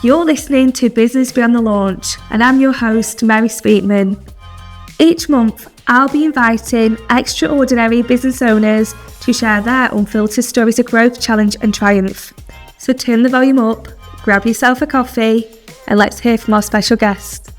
You're listening to Business Beyond the Launch, and I'm your host, Mary Sweetman. Each month, I'll be inviting extraordinary business owners to share their unfiltered stories of growth, challenge and triumph. So turn the volume up, grab yourself a coffee, and let's hear from our special guest.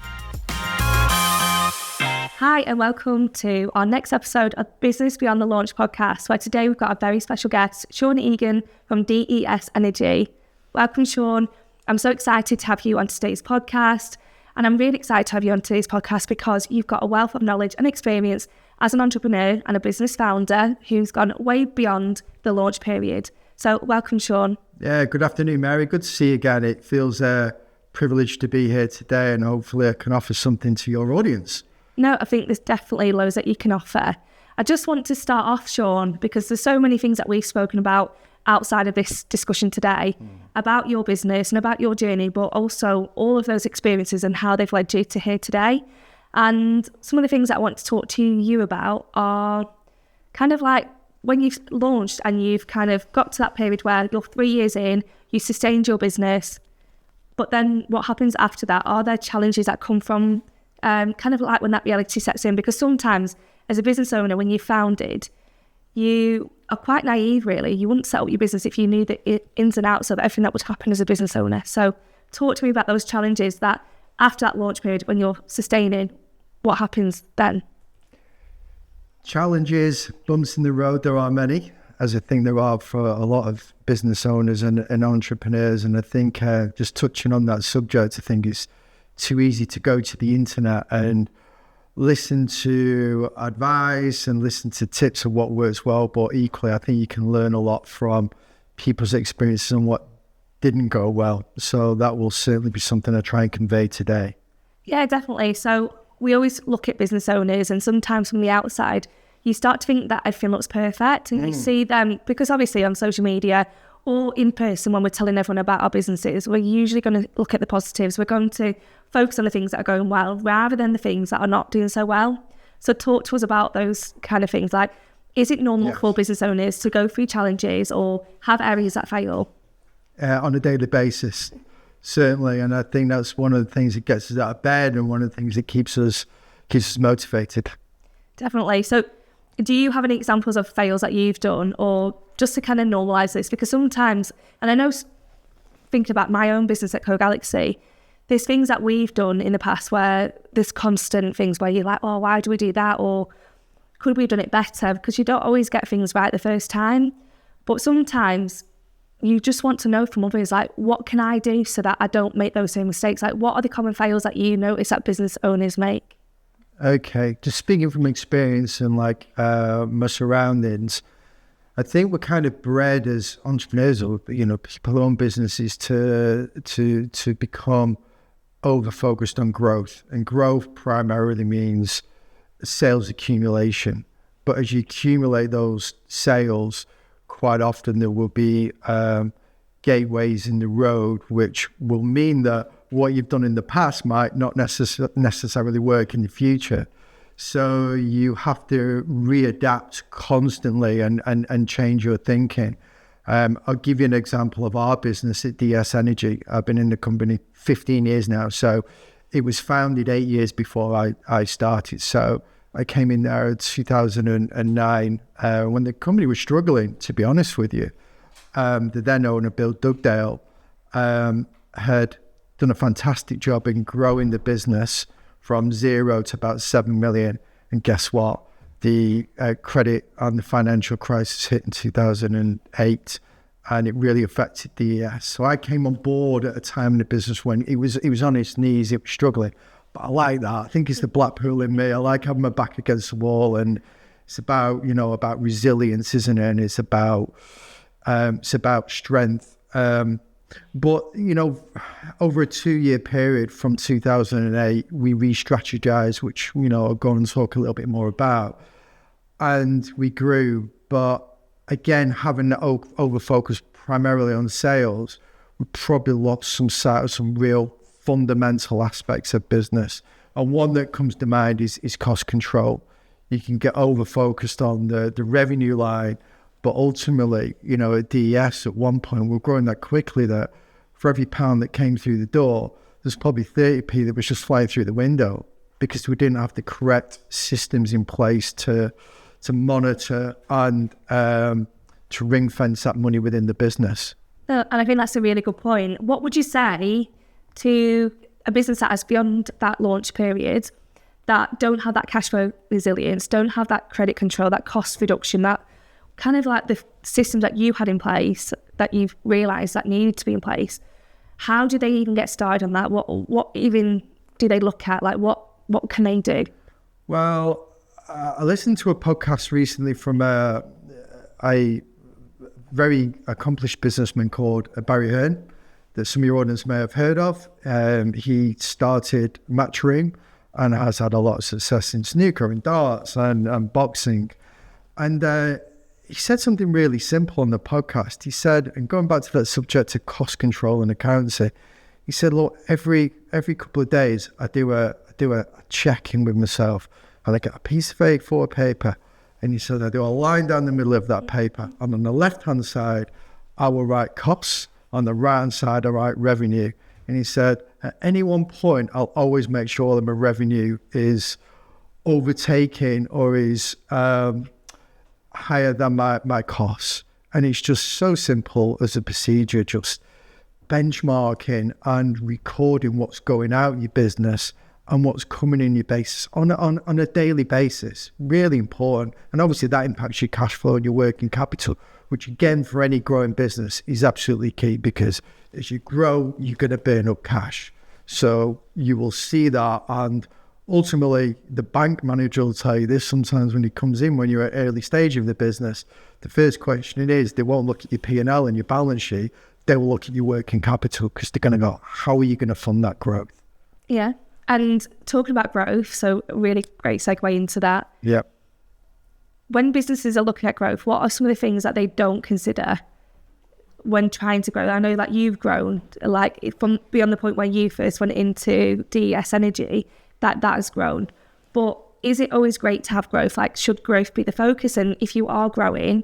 Hi, and welcome to our next episode of Business Beyond the Launch podcast, where today we've got a very special guest, Sean Egan from DES Energy. Welcome, Sean. I'm so excited to have you on today's podcast, and I'm really excited to have you on today's podcast because you've got a wealth of knowledge and experience as an entrepreneur and a business founder who's gone way beyond the launch period. So welcome, Sean. Yeah, good afternoon, Mary. Good to see you again. It feels a privilege to be here today, and hopefully I can offer something to your audience. No, I think there's definitely loads that you can offer. I just want to start off, Sean, because there's so many things that we've spoken about outside of this discussion today about your business and about your journey, but also all of those experiences and how they've led you to here today. And some of the things that I want to talk to you about are kind of like when you've launched and you've kind of got to that period where you're 3 years in, you sustained your business, but then what happens after that? Are there challenges that come from kind of like when that reality sets in? Because sometimes as a business owner, when you founded, you are quite naive, really. You wouldn't set up your business if you knew the ins and outs of everything that would happen as a business owner. So talk to me about those challenges that after that launch period, when you're sustaining, what happens then? Challenges, bumps in the road, there are many, as I think there are for a lot of business owners and entrepreneurs. And I think just touching on that subject, I think it's too easy to go to the internet and listen to advice and listen to tips of what works well, but equally I think you can learn a lot from people's experiences and what didn't go well. So that will certainly be something I try and convey today. Yeah, definitely. So we always look at business owners, and sometimes from the outside you start to think that everything looks perfect, and you see them, because obviously on social media or in person when we're telling everyone about our businesses, we're usually going to look at the positives. We're going to focus on the things that are going well rather than the things that are not doing so well. So talk to us about those kind of things. Like, is it normal for business owners to go through challenges or have areas that fail? On a daily basis, certainly. And I think that's one of the things that gets us out of bed and one of the things that keeps us motivated. Definitely. So do you have any examples of fails that you've done, or just to kind of normalise this? Because sometimes, and I know thinking about my own business at Co-Galaxy, there's things that we've done in the past where there's constant things where you're like, oh, why do we do that? Or could we have done it better? Because you don't always get things right the first time. But sometimes you just want to know from others, like, what can I do so that I don't make those same mistakes? Like, what are the common fails that you notice that business owners make? Okay, just speaking from experience and like my surroundings, I think we're kind of bred as entrepreneurs, or people who own businesses, to become over-focused on growth. And growth primarily means sales accumulation. But as you accumulate those sales, quite often there will be gateways in the road, which will mean that what you've done in the past might not necessarily work in the future. So you have to readapt constantly and change your thinking. I'll give you an example of our business at DES Energy. I've been in the company 15 years now. So it was founded 8 years before I started. So I came in there in 2009 when the company was struggling, to be honest with you. The then owner, Bill Dugdale, had done a fantastic job in growing the business from 0 to about 7 million. And guess what? The credit and the financial crisis hit in 2008, and it really affected DES. So I came on board at a time in the business when it was on its knees, it was struggling. But I like that. I think it's the Blackpool in me. I like having my back against the wall, and it's about resilience, isn't it? And it's about strength. But over a 2-year period from 2008, we re-strategized, which I'll go and talk a little bit more about. And we grew, but again, having that over-focus primarily on sales, we probably lost some sight of some real fundamental aspects of business. And one that comes to mind is cost control. You can get over-focused on the revenue line, but ultimately, at DES at one point, we're growing that quickly that for every pound that came through the door, there's probably 30p that was just flying through the window because we didn't have the correct systems in place to monitor and to ring fence that money within the business. And I think that's a really good point. What would you say to a business that is beyond that launch period, that don't have that cash flow resilience, don't have that credit control, that cost reduction, that kind of like the systems that you had in place that you've realised that needed to be in place? How do they even get started on that? What even do they look at? Like what can they do? Well, I listened to a podcast recently from a very accomplished businessman called Barry Hearn, that some of your audience may have heard of. He started Matchroom and has had a lot of success in snooker and darts and boxing. And he said something really simple on the podcast. He said, and going back to that subject of cost control and accountancy, he said, look, every couple of days I do a check-in with myself, and I get a piece of A4 paper, and he said I do a line down the middle of that paper, and on the left-hand side I will write costs, on the right-hand side I write revenue. And he said at any one point I'll always make sure that my revenue is overtaking or is higher than my costs. And it's just so simple as a procedure, just benchmarking and recording what's going out in your business and what's coming in your basis on a daily basis. Really important. And obviously that impacts your cash flow and your working capital, which again for any growing business is absolutely key, because as you grow you're going to burn up cash. So you will see that, and ultimately the bank manager will tell you this sometimes when he comes in when you're at early stage of the business. The first question is, they won't look at your P&L and your balance sheet, they will look at your working capital, because they're going to go, how are you going to fund that growth? Yeah. And talking about growth, so a really great segue into that. Yeah. When businesses are looking at growth, what are some of the things that they don't consider when trying to grow? I know that you've grown, like from beyond the point where you first went into DES Energy, that has grown. But is it always great to have growth? Like, should growth be the focus? And if you are growing,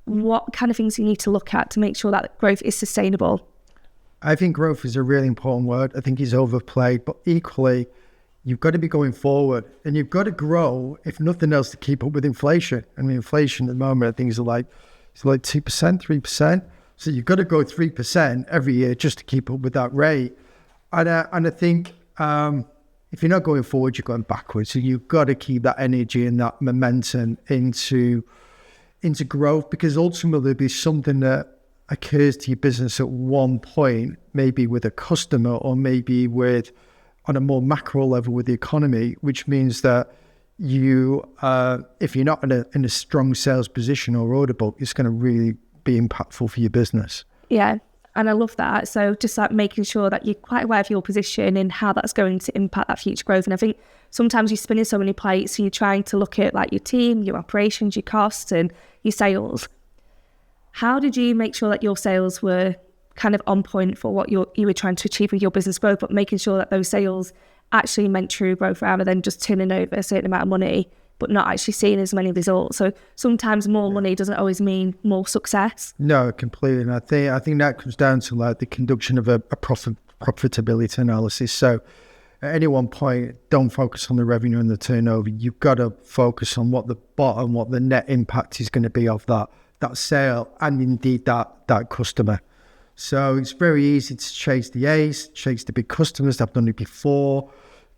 what kind of things you need to look at to make sure that growth is sustainable? I think growth is a really important word. I think it's overplayed, but equally, you've got to be going forward, and you've got to grow, if nothing else, to keep up with inflation. I mean, inflation at the moment, I think, is like 2%, 3%. So you've got to go 3% every year just to keep up with that rate. And I think if you're not going forward, you're going backwards. So you've got to keep that energy and that momentum into growth, because ultimately there'll be something that occurs to your business at one point, maybe with a customer or maybe with on a more macro level with the economy, which means that you, if you're not in a strong sales position or order book, it's going to really be impactful for your business. Yeah, and I love that. So just like making sure that you're quite aware of your position and how that's going to impact that future growth. And I think sometimes you're spinning so many plates, so you're trying to look at like your team, your operations, your costs and your sales. How did you make sure that your sales were kind of on point for what you were trying to achieve with your business growth, but making sure that those sales actually meant true growth rather than just turning over a certain amount of money but not actually seeing as many results? So sometimes more money doesn't always mean more success. No, completely. And I think that comes down to like the conduction of a profitability analysis. So at any one point, don't focus on the revenue and the turnover. You've got to focus on what the net impact is going to be of that sale and indeed that customer. So it's very easy to chase the A's, chase the big customers. I've done it before.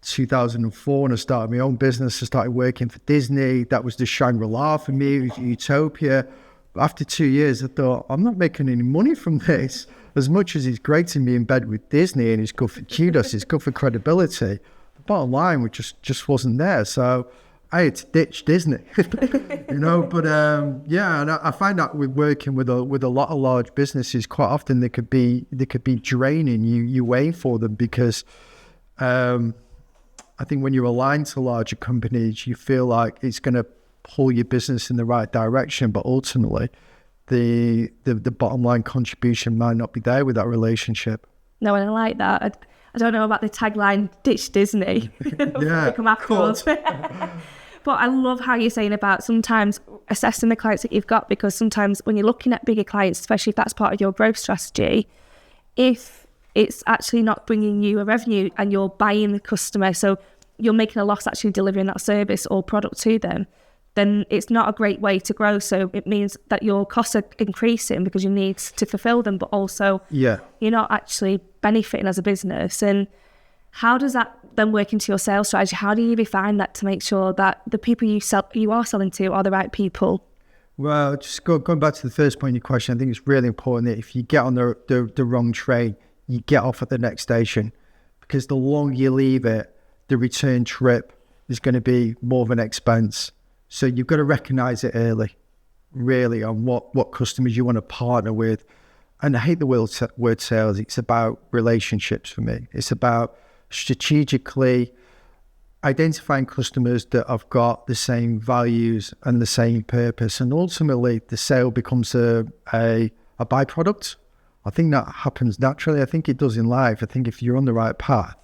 2004, when I started my own business, I started working for Disney. That was the Shangri-La for me. It was utopia. But after 2 years, I thought, I'm not making any money from this. As much as it's great to be in bed with Disney and it's good for kudos, it's good for credibility, the bottom line just wasn't there. So I had to ditch Disney, but and I find that with working with a lot of large businesses, quite often they could be draining. You wait for them because I think when you're aligned to larger companies, you feel like it's going to pull your business in the right direction, but ultimately the bottom line contribution might not be there with that relationship. No, and I like that. I don't know about the tagline, ditch Disney. Yeah, come afterwards. But I love how you're saying about sometimes assessing the clients that you've got, because sometimes when you're looking at bigger clients, especially if that's part of your growth strategy, if it's actually not bringing you a revenue and you're buying the customer, so you're making a loss actually delivering that service or product to them, then it's not a great way to grow. So it means that your costs are increasing because you need to fulfill them, but also you're not actually benefiting as a business. And how does that then work into your sales strategy? How do you refine that to make sure that the people you are selling to are the right people? Well, just going back to the first point of your question, I think it's really important that if you get on the wrong train, you get off at the next station, because the longer you leave it, the return trip is going to be more of an expense. So you've got to recognize it early, really, on what customers you want to partner with. And I hate the word sales. It's about relationships for me. It's about strategically identifying customers that have got the same values and the same purpose. And ultimately, the sale becomes a byproduct. I think that happens naturally. I think it does in life. I think if you're on the right path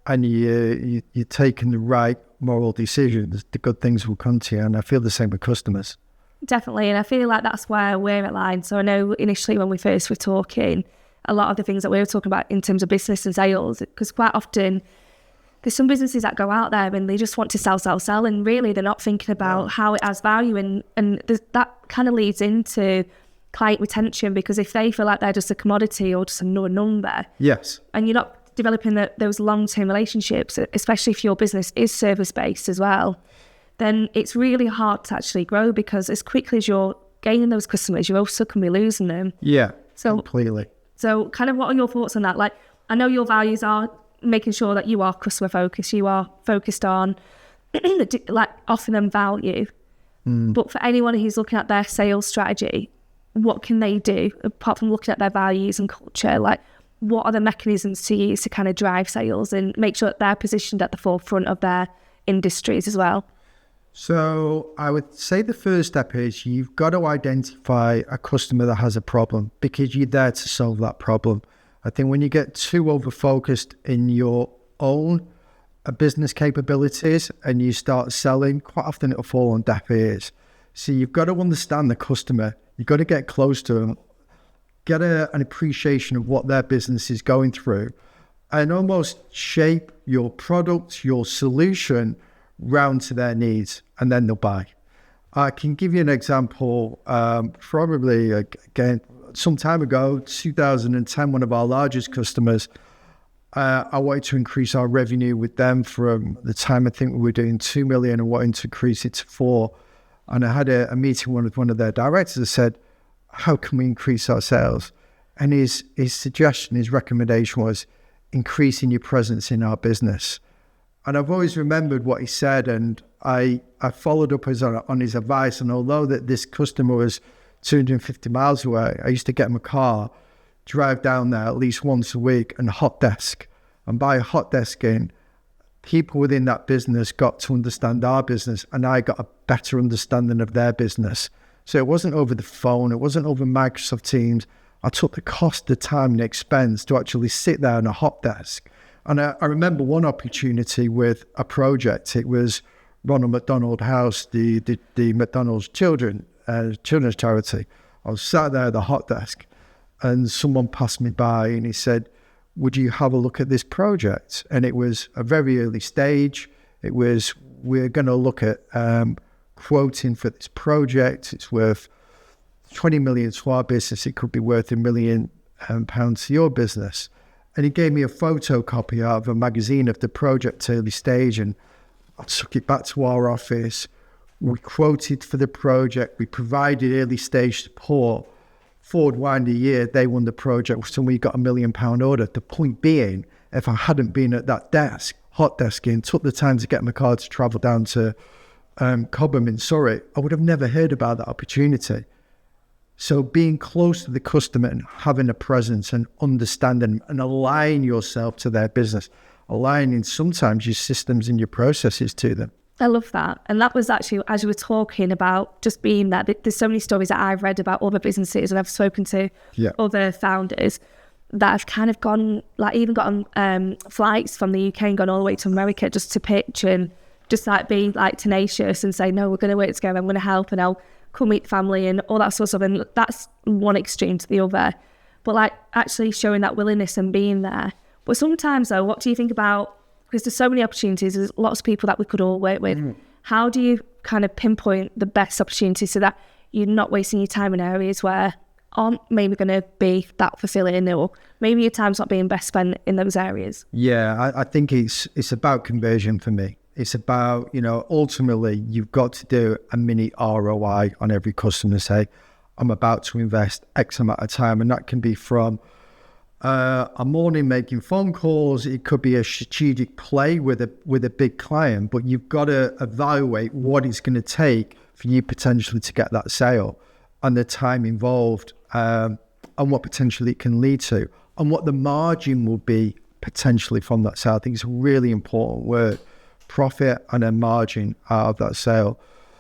and you're taking the right moral decisions, the good things will come to you. And I feel the same with customers. Definitely. And I feel like that's where we're aligned. So I know initially when we first were talking, a lot of the things that we were talking about in terms of business and sales, because quite often there's some businesses that go out there and they just want to sell, and really they're not thinking about how it adds value. And that kind of leads into client retention, because if they feel like they're just a commodity or just another number, yes, and you're not developing those long-term relationships, especially if your business is service-based as well, then it's really hard to actually grow, because as quickly as you're gaining those customers, you also can be losing them. Yeah, so completely. So kind of what are your thoughts on that? Like, I know your values are making sure that you are customer focused, you are focused on like offering them value. But for anyone who's looking at their sales strategy, what can they do apart from looking at their values and culture? Like, what are the mechanisms to use to kind of drive sales and make sure that they're positioned at the forefront of their industries as well? So I would say the first step is you've got to identify a customer that has a problem, because you're there to solve that problem. I think when you get too over-focused in your own business capabilities and you start selling, quite often it'll fall on deaf ears. So you've got to understand the customer. You've got to get close to them, get an appreciation of what their business is going through, and almost shape your product, your solution round to their needs, and then they'll buy. I can give you an example. Probably, again, some time ago, 2010, one of our largest customers, I wanted to increase our revenue with them from the time I think we were doing 2 million and wanting to increase it to 4. And I had a meeting with one of their directors and said, how can we increase our sales? And his suggestion, his recommendation was increasing your presence in our business. And I've always remembered what he said, and I followed up on his advice. And although that this customer was 250 miles away, I used to get him a car, drive down there at least once a week, and hot desk. And by hot desking, people within that business got to understand our business, and I got a better understanding of their business. So it wasn't over the phone, it wasn't over Microsoft Teams. I took the cost, the time and expense to actually sit there on a hot desk. And I remember one opportunity with a project. It was Ronald McDonald House, the McDonald's children's charity. I was sat there at the hot desk, and someone passed me by and he said, would you have a look at this project? And it was a very early stage. It was, we're going to look at quoting for this project. It's worth 20 million to our business. It could be worth £1 million to your business. And he gave me a photocopy out of a magazine of the project early stage, and I took it back to our office. We quoted for the project. We provided early stage support. Forward wind a year, they won the project, so we got £1 million order. The point being, if I hadn't been at that desk, hot desking, took the time to get my car to travel down to Cobham in Surrey, I would have never heard about that opportunity. So being close to the customer and having a presence and understanding and aligning yourself to their business, aligning sometimes your systems and your processes to them. I love that. And that was actually, as you were talking about just being that, there's so many stories that I've read about other businesses, and I've spoken to other founders that have kind of gone, like even gotten flights from the UK and gone all the way to America just to pitch and just like be like tenacious and say, no, we're going to work together, I'm going to help, and I'll come meet the family and all that sort of stuff. And that's one extreme to the other. but like actually showing that willingness and being there. But sometimes though, what do you think about, because there's so many opportunities, there's lots of people that we could all work with. How do you kind of pinpoint the best opportunities so that you're not wasting your time in areas where aren't maybe going to be that fulfilling, or maybe your time's not being best spent in those areas? Yeah, I think it's about conversion for me. It's about, ultimately you've got to do a mini ROI on every customer. Say, I'm about to invest X amount of time, and that can be from a morning making phone calls. It could be a strategic play with a big client, but you've got to evaluate what it's going to take for you potentially to get that sale, and the time involved, and what potentially it can lead to, and what the margin will be potentially from that sale. I think it's a really important word, profit and a margin out of that sale.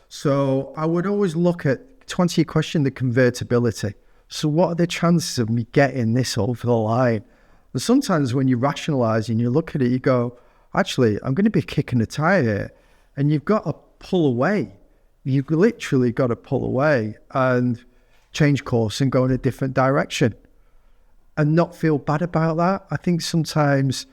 So I would always look at, to answer your question, the convertibility. So what are the chances of me getting this over the line? And sometimes when you rationalize and you look at it, you go, actually, I'm going to be kicking a tire here. And you've got to pull away. You've literally got to pull away and change course and go in a different direction and not feel bad about that. I think sometimes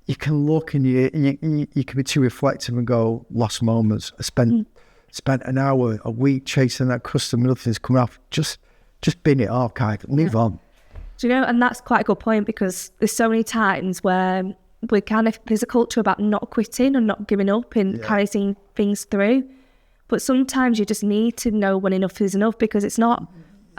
you can look and you can be too reflective and go, lost moments. I spent an hour, a week chasing that customer, nothing's coming off. Just bin it off, guys. Move on. Do you know, and that's quite a good point, because there's so many times where there's a culture about not quitting and not giving up and kind of seeing things through. But sometimes you just need to know when enough is enough, because it's not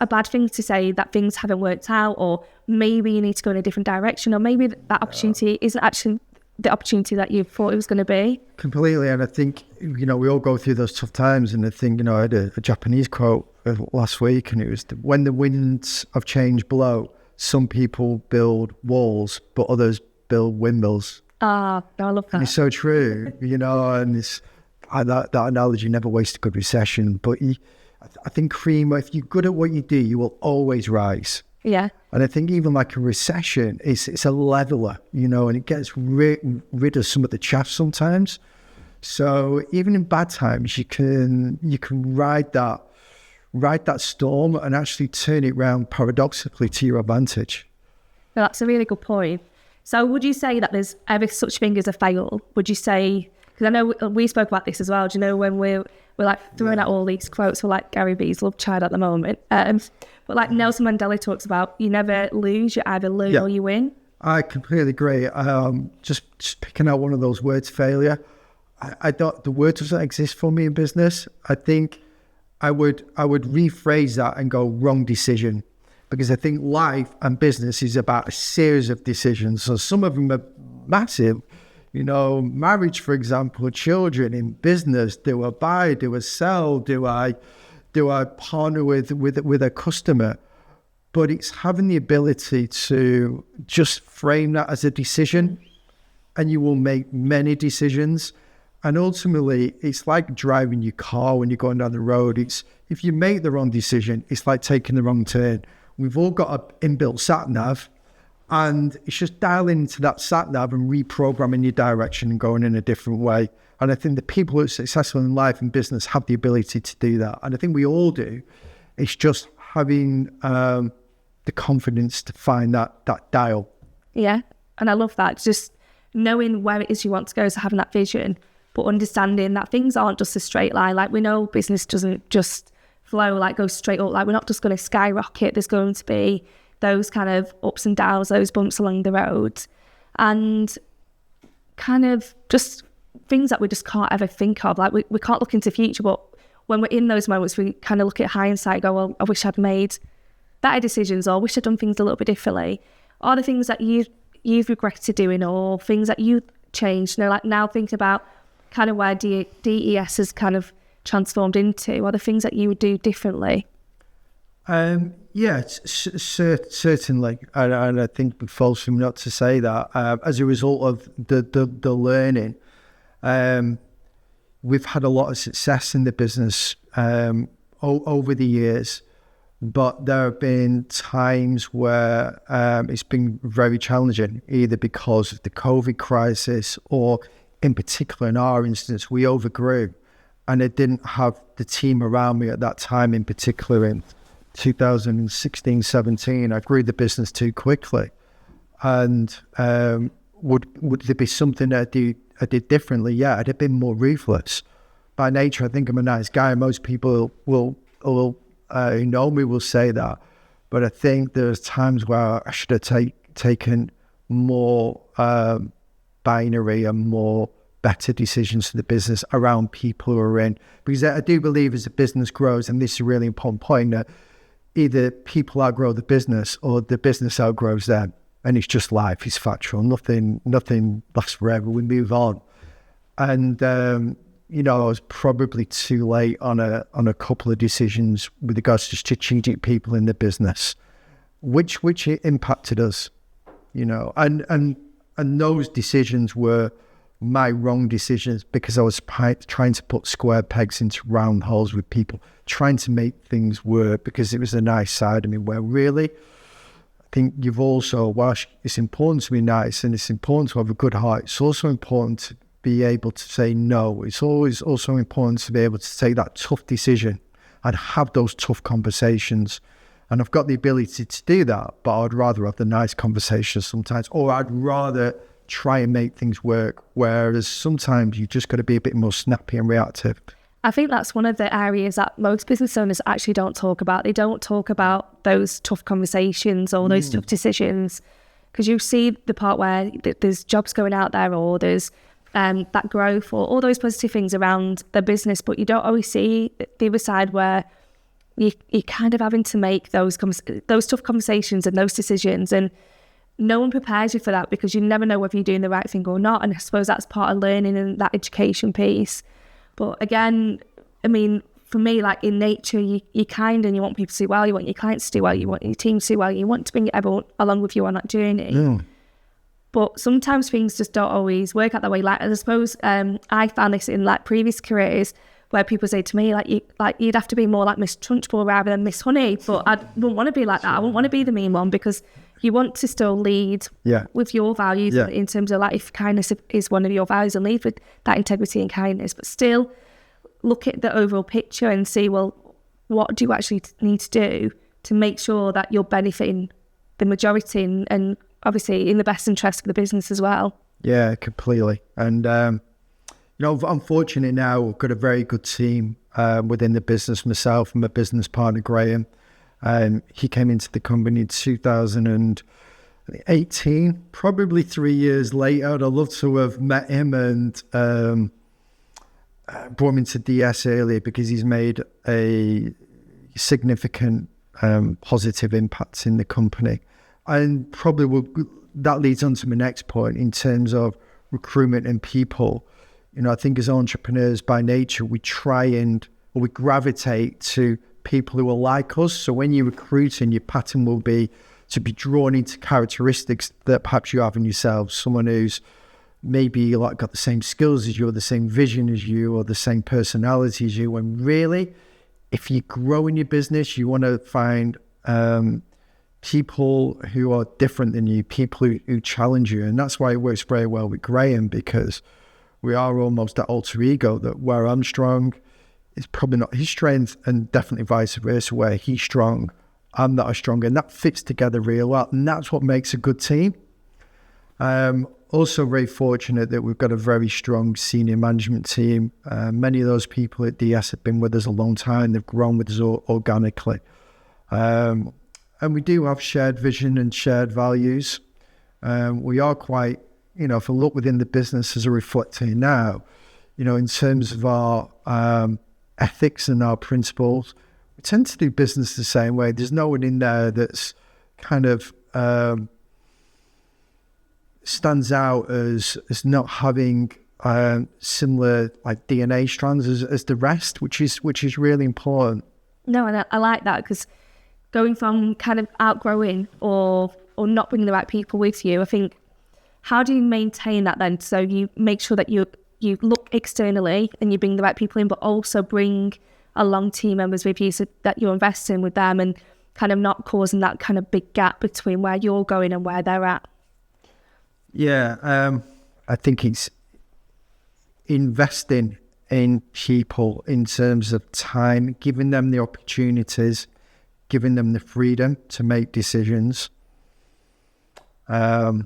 a bad thing to say that things haven't worked out, or maybe you need to go in a different direction, or maybe that opportunity isn't actually the opportunity that you thought it was going to be. Completely. And I think, we all go through those tough times. And I think, I had a Japanese quote last week, and it was, when the winds of change blow, some people build walls, but others build windmills. I love that. And it's so true, and it's, that analogy, never waste a good recession. But I think, if you're good at what you do, you will always rise. Yeah. And I think even like a recession, it's a leveler, and it gets rid of some of the chaff sometimes. So even in bad times, you can ride that storm and actually turn it around paradoxically to your advantage. Well, that's a really good point. So would you say that there's ever such thing as a fail? Would you say, because I know we spoke about this as well, do you know, when we're like throwing out all these quotes for like Gary Vee's love child at the moment, but like Nelson Mandela talks about, you never lose, you either learn or you win. I completely agree. Just picking out one of those words, failure. I don't, the word doesn't exist for me in business. I think I would rephrase that and go wrong decision, because I think life and business is about a series of decisions. So some of them are massive, marriage, for example, children. In business, do I buy, do I sell, do I partner with a customer? But it's having the ability to just frame that as a decision, and you will make many decisions. And ultimately, it's like driving your car when you're going down the road. It's, if you make the wrong decision, it's like taking the wrong turn. We've all got an inbuilt sat-nav, and it's just dialing into that sat-nav and reprogramming your direction and going in a different way. And I think the people who are successful in life and business have the ability to do that. And I think we all do. It's just having the confidence to find that dial. Yeah, and I love that. Just knowing where it is you want to go, so having that vision, but understanding that things aren't just a straight line. Like, we know business doesn't just flow, like go straight up. Like, we're not just going to skyrocket. There's going to be those kind of ups and downs, those bumps along the road, and kind of just things that we just can't ever think of. Like, we can't look into the future, but when we're in those moments, we kind of look at hindsight and go, well, I wish I'd made better decisions, or I wish I'd done things a little bit differently. Are the things that you've regretted doing, or things that you changed? Like now thinking about kind of where DES has kind of transformed into, are the things that you would do differently? Yeah, certainly. And I think it falls from not to say that. As a result of the learning, we've had a lot of success in the business over the years, but there have been times where it's been very challenging, either because of the COVID crisis, or in particular in our instance, we overgrew, and I didn't have the team around me at that time in particular in 2016, 17, I grew the business too quickly. And would there be something that I did differently? Yeah, I'd have been more ruthless. By nature, I think I'm a nice guy. Most people will who know me will say that. But I think there's times where I should have taken more binary and more better decisions for the business around people who are in. Because I do believe as the business grows, and this is a really important point, that either people outgrow the business or the business outgrows them. And it's just life, it's factual. Nothing lasts forever, we move on. And, I was probably too late on a couple of decisions with regards to strategic people in the business, which it impacted us, and those decisions were my wrong decisions because I was trying to put square pegs into round holes with people, trying to make things work because it was a nice side of me where really, I think you've also, whilst it's important to be nice and it's important to have a good heart, it's also important to be able to say no. It's always also important to be able to take that tough decision and have those tough conversations. And I've got the ability to do that, but I'd rather have the nice conversations sometimes, or I'd rather try and make things work, whereas sometimes you just got to be a bit more snappy and reactive. I think that's one of the areas that most business owners actually don't talk about. They don't talk about those tough conversations or those tough decisions, because you see the part where there's jobs going out there, or there's that growth, or all those positive things around the business, but you don't always see the other side where you're kind of having to make those tough conversations and those decisions, and no one prepares you for that because you never know whether you're doing the right thing or not. And I suppose that's part of learning and that education piece. But again, I mean, for me, like in nature, you're kind and you want people to do well, you want your clients to do well, you want your team to do well, you want to bring everyone along with you on that journey. Yeah. But sometimes things just don't always work out that way. Like I suppose I found this in like previous careers where people say to me, you'd have to be more like Miss Trunchbull rather than Miss Honey. But I wouldn't want to be like that. I wouldn't want to be the mean one, because you want to still lead with your values in terms of like if kindness is one of your values, and lead with that integrity and kindness, but still look at the overall picture and see, well, what do you actually need to do to make sure that you're benefiting the majority and obviously in the best interest of the business as well. Yeah, completely. And, I'm fortunate now. We've got a very good team within the business. Myself and my business partner, Graham. He came into the company in 2018, probably 3 years later. I'd love to have met him and brought him into DS earlier because he's made a significant positive impact in the company. And probably that leads on to my next point in terms of recruitment and people. I think as entrepreneurs by nature, we gravitate to people who are like us. So when you're recruiting, your pattern will be to be drawn into characteristics that perhaps you have in yourself. Someone who's maybe like got the same skills as you, or the same vision as you, or the same personality as you. And really, if you grow in your business, you want to find people who are different than you, people who challenge you. And that's why it works very well with Graham, because we are almost that alter ego, that where I'm strong is probably not his strength, and definitely vice versa, where he's strong, I'm not as strong, and that fits together real well. And that's what makes a good team. Also very fortunate that we've got a very strong senior management team. Many of those people at DS have been with us a long time. They've grown with us organically. And we do have shared vision and shared values. We are quite, if I look within the business as a reflector now, in terms of our ethics and our principles, we tend to do business the same way. There's no one in there that's kind of stands out as not having similar like DNA strands as the rest, which is really important. No, and I like that, because going from kind of outgrowing or not bringing the right people with you, I think, how do you maintain that then? So you make sure that you look externally and you bring the right people in, but also bring along team members with you so that you're investing with them and kind of not causing that kind of big gap between where you're going and where they're at. Yeah, I think it's investing in people in terms of time, giving them the opportunities, giving them the freedom to make decisions. And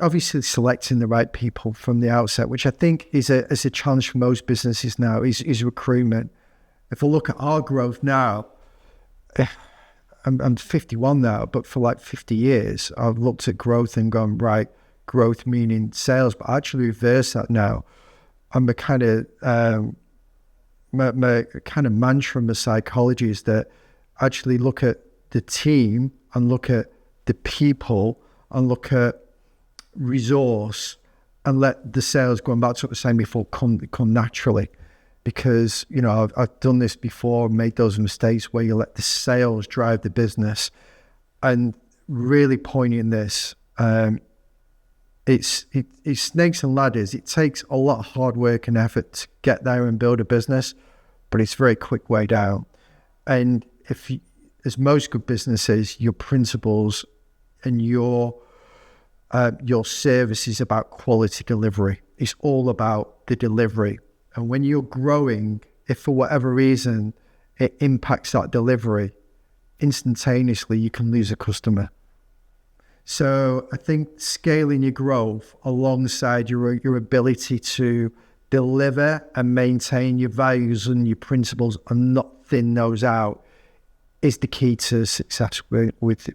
obviously selecting the right people from the outset, which I think is a challenge for most businesses now, is recruitment. If I look at our growth now, I'm 51 now, but for like 50 years, I've looked at growth and gone, right, growth meaning sales, but I actually reverse that now. I'm a kind of, my kind of mantra in the psychology is that actually look at the team and look at the people and look at resource and let the sales, going back to what I was saying before, come naturally. Because, you know, I've done this before, made those mistakes where you let the sales drive the business. And really pointing this, it's snakes and ladders. It takes a lot of hard work and effort to get there and build a business, but it's a very quick way down. And as most good businesses, your principles and your service is about quality delivery. It's all about the delivery. And when you're growing, if for whatever reason it impacts that delivery, instantaneously you can lose a customer. So I think scaling your growth alongside your ability to deliver and maintain your values and your principles and not thin those out is the key to success with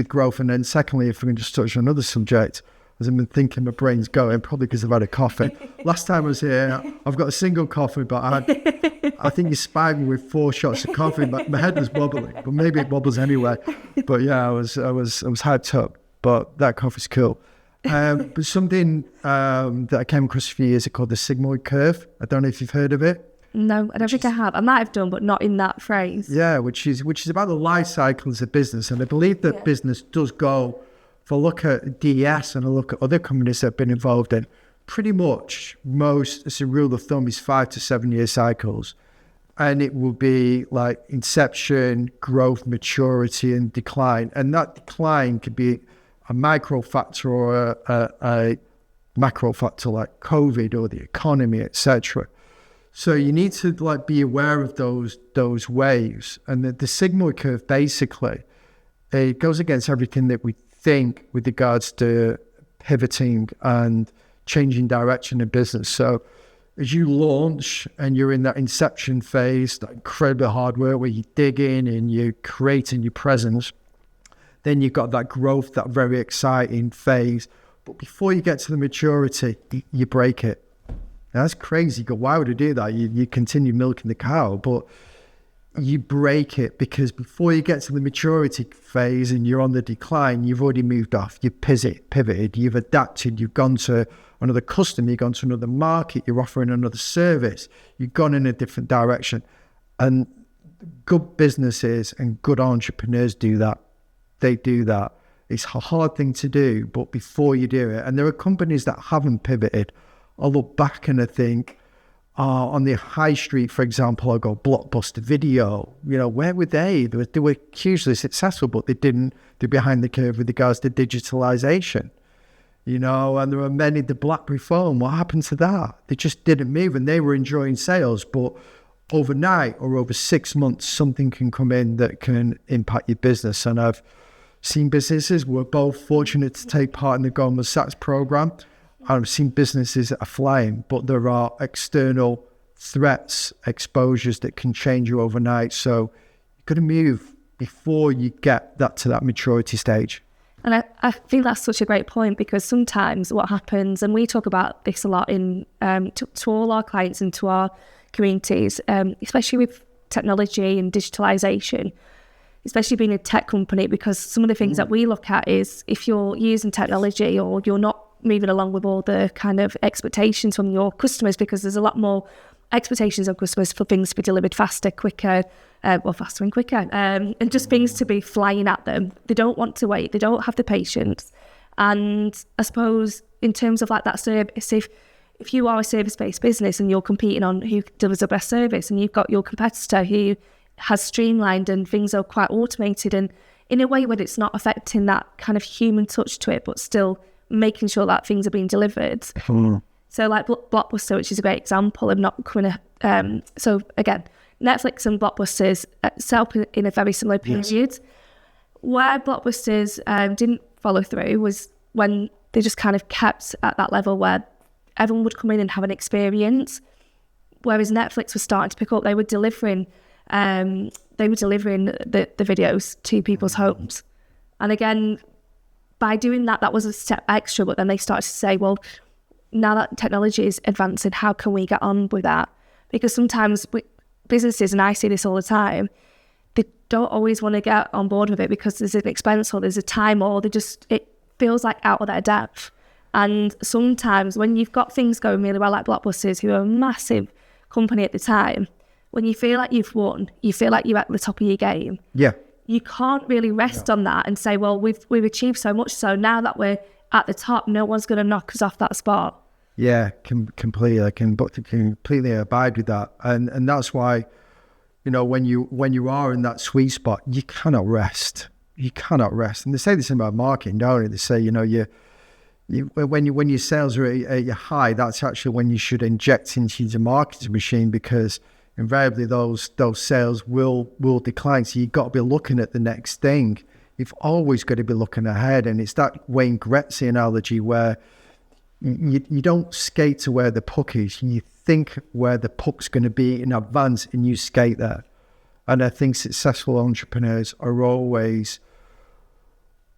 growth. And then secondly, if we can just touch on another subject, as I've been thinking, my brain's going, probably because I've had a coffee. Last time I was here, I've got a single coffee, but I think you spiked me with 4 shots of coffee. My head was wobbling, but maybe it wobbles anyway. But yeah, I was hyped up. But that coffee's cool. But something that I came across a few years ago called the sigmoid curve. I don't know if you've heard of it. No, I don't think I have. I might have done, but not in that phrase. Yeah, which is about the life cycles of business, and I believe that business does go. If I look at DES and I look at other companies that have been involved in, pretty much most, as a rule of thumb, is 5 to 7 year cycles. And it will be like inception, growth, maturity, and decline. And that decline could be a micro factor or a macro factor like COVID or the economy, etc. So you need to like be aware of those waves. And the sigmoid curve, basically, it goes against everything that we think with regards to pivoting and changing direction in business. So as you launch and you're in that inception phase, that incredible hard work where you dig in and you're creating your presence, then you've got that growth, that very exciting phase. But before you get to the maturity, you break it. Now, that's crazy. You go, why would I do that? You continue milking the cow, but you break it because before you get to the maturity phase and you're on the decline, you've already moved off. You've pivoted, you've adapted, you've gone to another customer, you've gone to another market, you're offering another service, you've gone in a different direction. And good businesses and good entrepreneurs do that. They do that. It's a hard thing to do, but before you do it, and there are companies that haven't pivoted. I look back and I think, on the high street, for example, I go Blockbuster Video. You know, where were they? They were hugely successful, but they're behind the curve with regards to digitalization. You know, and there are many, the BlackBerry phone, what happened to that? They just didn't move and they were enjoying sales, but overnight or over 6 months, something can come in that can impact your business. And I've seen businesses, we're both fortunate to take part in the Goldman Sachs program. I've seen businesses that are flying, but there are external threats, exposures that can change you overnight. So you've got to move before you get that to that maturity stage. And I think that's such a great point, because sometimes what happens, and we talk about this a lot in to all our clients and to our communities, especially with technology and digitalization, especially being a tech company, because some of the things that we look at is if you're using technology or you're not moving along with all the kind of expectations from your customers, because there's a lot more expectations on customers for things to be delivered faster, quicker, faster and quicker, and just things to be flying at them. They don't want to wait. They don't have the patience. And I suppose in terms of like that service, if you are a service-based business and you're competing on who delivers the best service, and you've got your competitor who has streamlined and things are quite automated and in a way where it's not affecting that kind of human touch to it, but still making sure that things are being delivered. So like Blockbuster, which is a great example of not coming so again, Netflix and Blockbusters set up in a very similar period. Yes. Where Blockbusters didn't follow through was when they just kind of kept at that level where everyone would come in and have an experience, whereas Netflix was starting to pick up. They were delivering the videos to people's homes. And again, by doing that, that was a step extra, but then they started to say, well, now that technology is advancing, how can we get on with that? Because sometimes businesses, and I see this all the time, they don't always want to get on board with it because there's an expense or there's a time, or it feels like out of their depth. And sometimes when you've got things going really well, like Blockbusters, who are a massive company at the time, when you feel like you've won, you feel like you're at the top of your game. Yeah. You can't really rest on that and say, well, we've achieved so much, so now that we're at the top, no one's going to knock us off that spot. Yeah, completely. I can completely abide with that, and that's why, when you are in that sweet spot, you cannot rest. You cannot rest. And they say this about marketing, don't they? They say, when your sales are at your high, that's actually when you should inject into your marketing machine, because invariably those sales will decline. So you've got to be looking at the next thing. You've always got to be looking ahead, and it's that Wayne Gretzky analogy where you don't skate to where the puck is. You think where the puck's going to be in advance, and you skate there. And I think successful entrepreneurs are always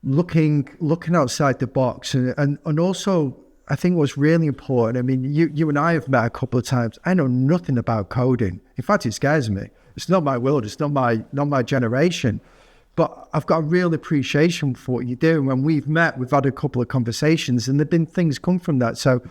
looking outside the box, and also I think what's really important. I mean, you and I have met a couple of times. I know nothing about coding. In fact, it scares me. It's not my world. It's not my generation. But I've got a real appreciation for what you do. And when we've met, we've had a couple of conversations, and there've been things come from that. So,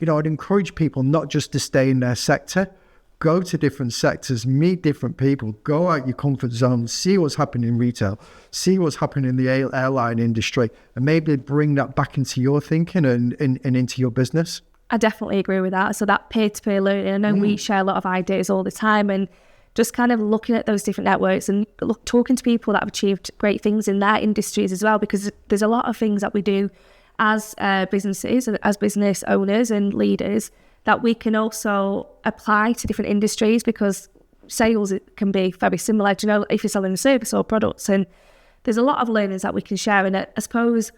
I'd encourage people not just to stay in their sector, go to different sectors, meet different people, go out your comfort zone, see what's happening in retail, see what's happening in the airline industry, and maybe bring that back into your thinking and into your business. I definitely agree with that. So that peer-to-peer learning, I know we share a lot of ideas all the time, and just kind of looking at those different networks and talking to people that have achieved great things in their industries as well, because there's a lot of things that we do as businesses, as business owners and leaders, that we can also apply to different industries, because sales can be very similar, if you're selling a service or products. And there's a lot of learnings that we can share. And I suppose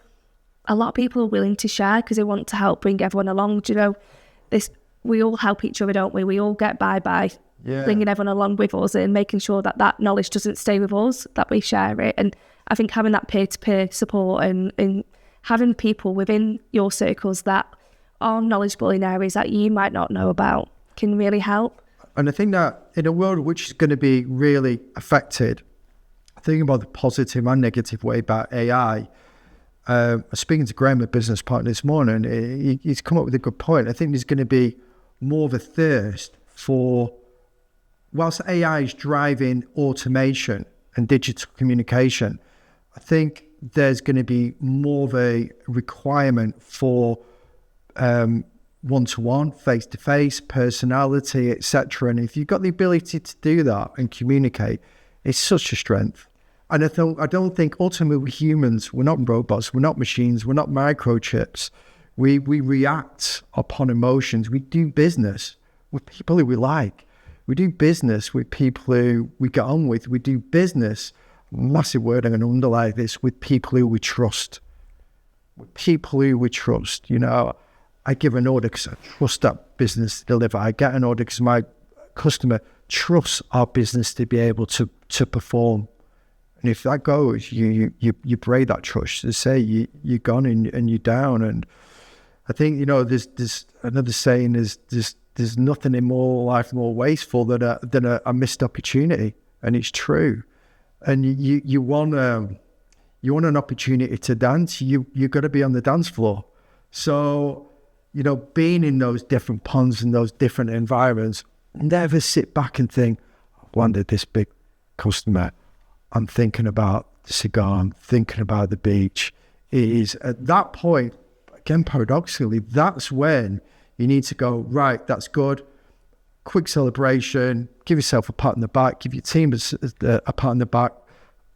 a lot of people are willing to share because they want to help bring everyone along. We all help each other, don't we? We all get by bringing everyone along with us and making sure that knowledge doesn't stay with us, that we share it. And I think having that peer-to-peer support and having people within your circles that are knowledgeable in areas that you might not know about can really help. And I think that in a world which is going to be really affected, thinking about the positive and negative way about AI, I was speaking to Graham, a business partner, this morning. He's come up with a good point. I think there's going to be more of a thirst for, whilst AI is driving automation and digital communication, I think there's going to be more of a requirement for one-to-one, face-to-face, personality, etc. And if you've got the ability to do that and communicate, it's such a strength. And I don't think ultimately we're humans. We're not robots. We're not machines. We're not microchips. We react upon emotions. We do business with people who we like. We do business with people who we get on with. We do business, massive word, I'm going to underline this, with people who we trust. With people who we trust. I give an order because I trust that business to deliver. I get an order because my customer trusts our business to be able to perform. And if that goes, you break that trust. They say you're gone and you're down. And I think, there's another saying is there's nothing in life more wasteful than a missed opportunity. And it's true. And you want an opportunity to dance, you've got to be on the dance floor. So, being in those different ponds and those different environments, never sit back and think, I've landed this big customer. I'm thinking about the cigar, I'm thinking about the beach. It is at that point, again, paradoxically, that's when you need to go, right, that's good. Quick celebration, give yourself a pat on the back, give your team a pat on the back,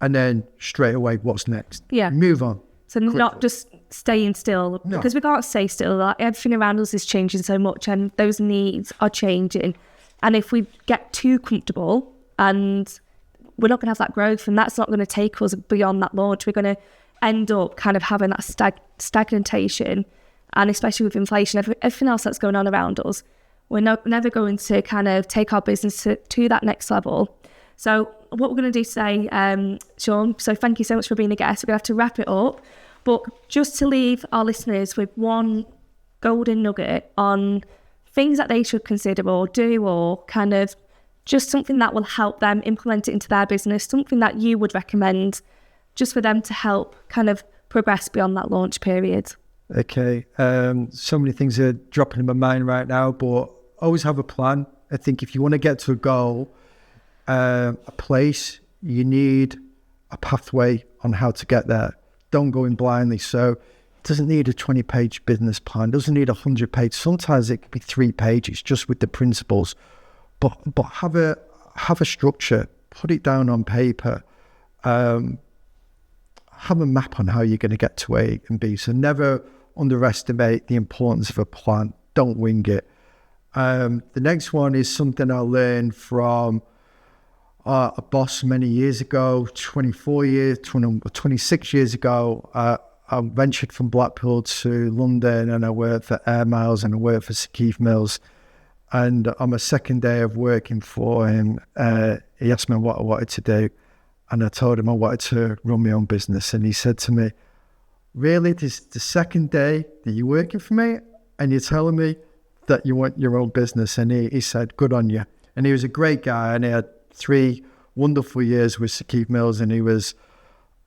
and then straight away, what's next? Yeah. Move on. So quickly. Not just staying still, because we can't stay still. Like, everything around us is changing so much, and those needs are changing. And if we get too comfortable, and we're not going to have that growth, and that's not going to take us beyond that launch. We're going to end up kind of having that stagnation, and especially with inflation, everything else that's going on around us, we're never going to kind of take our business to that next level. So what we're going to do today, Sean, so thank you so much for being a guest. We're going to have to wrap it up, but just to leave our listeners with one golden nugget on things that they should consider or do, or kind of just something that will help them implement it into their business, something that you would recommend just for them to help kind of progress beyond that launch period. Okay, so many things are dropping in my mind right now, but always have a plan. I think if you want to get to a goal, a place, you need a pathway on how to get there. Don't go in blindly. So it doesn't need a 20-page business plan, doesn't need 100-page. Sometimes it could be 3 pages just with the principles. But have a structure, put it down on paper, have a map on how you're going to get to A and B. So never underestimate the importance of a plan. Don't wing it. The next one is something I learned from a boss many years ago, 26 years ago. I ventured from Blackpool to London, and I worked for Air Miles and I worked for Sir Keith Mills. And on my second day of working for him, he asked me what I wanted to do. And I told him I wanted to run my own business. And he said to me, really, this is the second day that you're working for me and you're telling me that you want your own business? And he said, good on you. And he was a great guy, and he had 3 wonderful years with Sir Keith Mills, and he was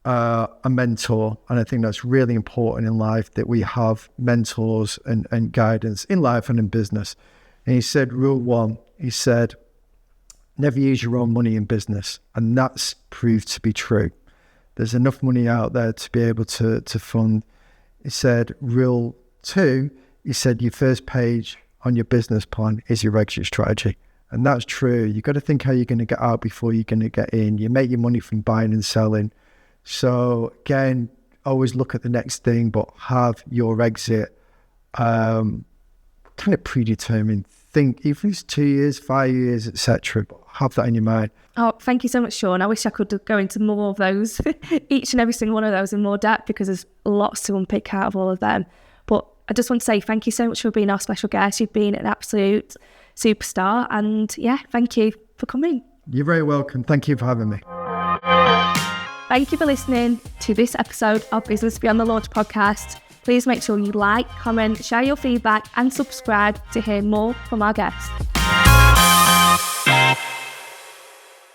a mentor. And I think that's really important in life, that we have mentors and guidance in life and in business. And he said, rule 1, he said, never use your own money in business. And that's proved to be true. There's enough money out there to be able to fund. He said, rule 2, he said, your first page on your business plan is your exit strategy. And that's true. You've got to think how you're going to get out before you're going to get in. You make your money from buying and selling. So again, always look at the next thing, but have your exit kind of predetermined. Think, even if it's 2 years, 5 years, etc., but have that in your mind. Oh, thank you so much, Sean. I wish I could go into more of those, each and every single one of those in more depth, because there's lots to unpick out of all of them. But I just want to say thank you so much for being our special guest. You've been an absolute superstar, and yeah, thank you for coming. You're very welcome. Thank you for having me. Thank you for listening to this episode of Business Beyond the Launch podcast. Please make sure you like, comment, share your feedback, and subscribe to hear more from our guests.